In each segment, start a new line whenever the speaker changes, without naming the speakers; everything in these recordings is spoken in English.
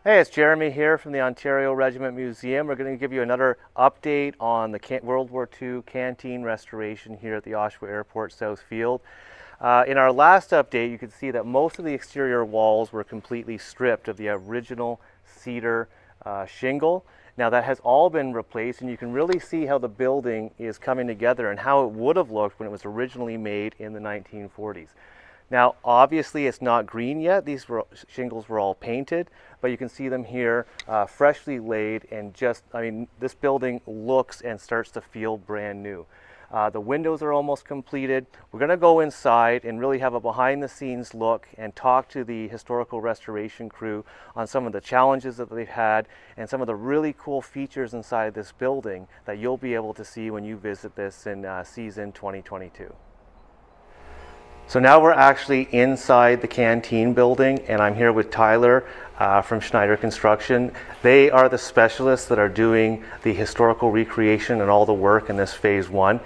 Hey, it's Jeremy here from the Ontario Regiment Museum. We're going to give you another update on the World War II canteen restoration here at the Oshawa Airport South Field. In our last update, you could see that most of the exterior walls were completely stripped of the original cedar shingle. Now that has all been replaced, and you can really see how the building is coming together and how it would have looked when it was originally made in the 1940s. Now, obviously, it's not green yet. These shingles were all painted, but you can see them here, freshly laid, and this building looks and starts to feel brand new. The windows are almost completed. We're going to go inside and really have a behind-the-scenes look and talk to the historical restoration crew on some of the challenges that they've had and some of the really cool features inside this building that you'll be able to see when you visit this in season 2022. So now we're actually inside the canteen building, and I'm here with Tyler from Schneider Construction. They are the specialists that are doing the historical recreation and all the work in this phase one.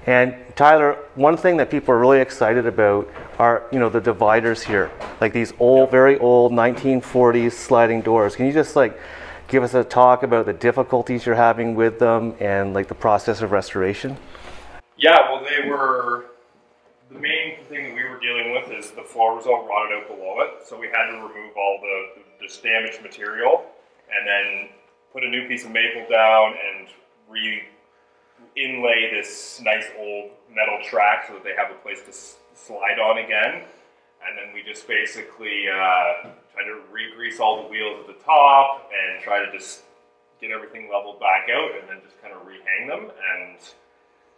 And Tyler, one thing that people are really excited about are, the dividers here, like these old, very old 1940s sliding doors. Can you just give us a talk about the difficulties you're having with them and the process of restoration?
Yeah, well, the main thing that we were dealing with is the floor was all rotted out below it, so we had to remove all this damaged material and then put a new piece of maple down and inlay this nice old metal track so that they have a place to slide on again. And then we just basically tried to re-grease all the wheels at the top and try to just get everything leveled back out and then just kind of rehang them and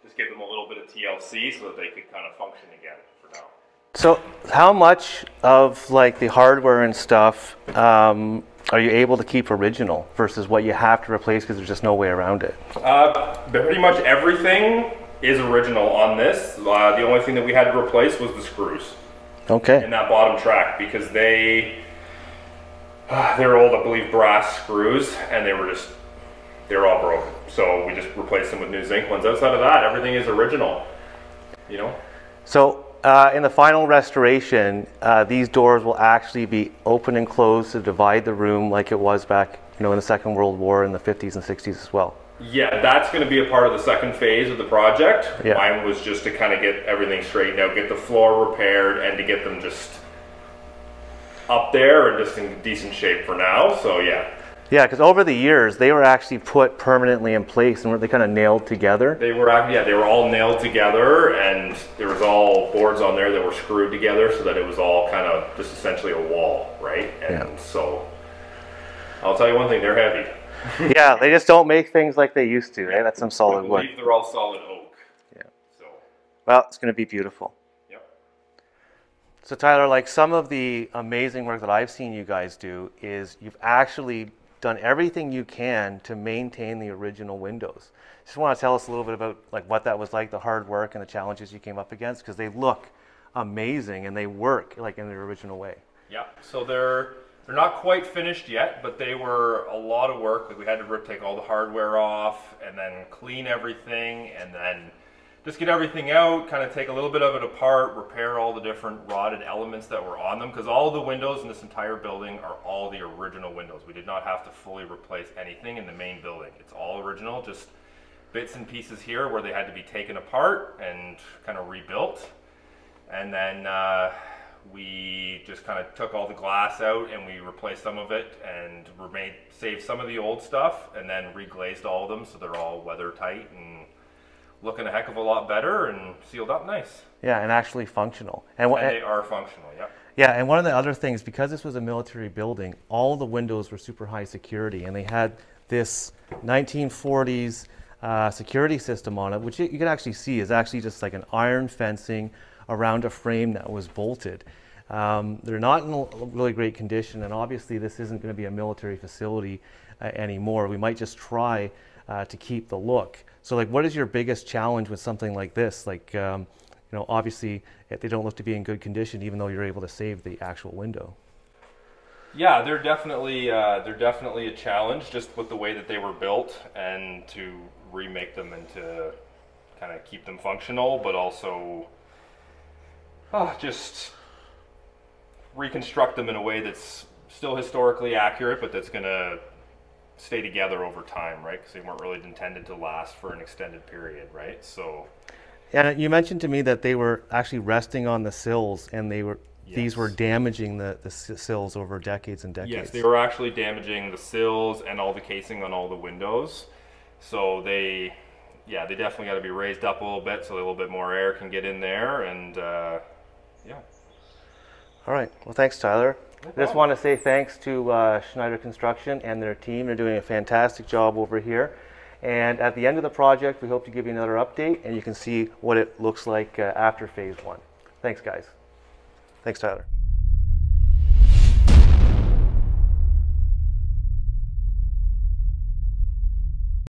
just give them a little bit of TLC so that they could kind of function again for now.
So how much of the hardware and stuff are you able to keep original versus what you have to replace because there's just no way around it?
Pretty much everything is original on this. The only thing that we had to replace was the screws.
Okay.
In that bottom track, because they're old, I believe, brass screws, and they were all broken. So we just replaced them with new zinc ones. Outside of that, everything is original,
So in the final restoration, these doors will actually be open and closed to divide the room like it was back, in the Second World War in the 50s and 60s as well.
Yeah, that's going to be a part of the second phase of the project.
Yeah.
Mine was just to kind of get everything straightened out, get the floor repaired, and to get them just up there and just in decent shape for now, so yeah.
Yeah, because over the years, they were actually put permanently in place and were they kind of nailed together?
They were all nailed together, and there was all boards on there that were screwed together so that it was all kind of just essentially a wall, right? And so, I'll tell you one thing, they're heavy.
Yeah, they just don't make things like they used to, right? That's some solid wood.
I believe they're all solid oak.
Yeah.
So.
Well, it's going to be beautiful.
Yep.
So Tyler, some of the amazing work that I've seen you guys do is you've actually done everything you can to maintain the original windows. Just want to tell us a little bit about what that was like, the hard work and the challenges you came up against, because they look amazing and they work in their original way.
Yeah, so they're not quite finished yet, but they were a lot of work. We had to take all the hardware off and then clean everything and then just get everything out, kind of take a little bit of it apart, repair all the different rotted elements that were on them, because all the windows in this entire building are all the original windows. We did not have to fully replace anything in the main building. It's all original, just bits and pieces here where they had to be taken apart and kind of rebuilt. And then we just kind of took all the glass out and we replaced some of it and saved some of the old stuff and then reglazed all of them so they're all weather tight and looking a heck of a lot better and sealed up nice.
Yeah, and actually functional.
And they are functional, yeah.
Yeah, and one of the other things, because this was a military building, all the windows were super high security, and they had this 1940s security system on it, which you can actually see is actually just like an iron fencing around a frame that was bolted. They're not in a really great condition, and obviously this isn't going to be a military facility anymore. We might just try to keep the look. So what is your biggest challenge with something like this? Obviously they don't look to be in good condition even though you're able to save the actual window.
Yeah, they're definitely a challenge just with the way that they were built and to remake them and to kind of keep them functional, but also just reconstruct them in a way that's still historically accurate, but that's going to stay together over time, right? Because they weren't really intended to last for an extended period, right? So.
And you mentioned to me that they were actually resting on the sills, and these
Yes.
were damaging the sills over decades and decades.
Yes, they were actually damaging the sills and all the casing on all the windows. So they definitely got to be raised up a little bit so a little bit more air can get in there, and yeah.
All right. Well, thanks, Tyler.
No
I just
problem.
want to say thanks to Schneider Construction and their team. They're doing a fantastic job over here. And at the end of the project, we hope to give you another update, and you can see what it looks like after phase 1. Thanks, guys. Thanks, Tyler.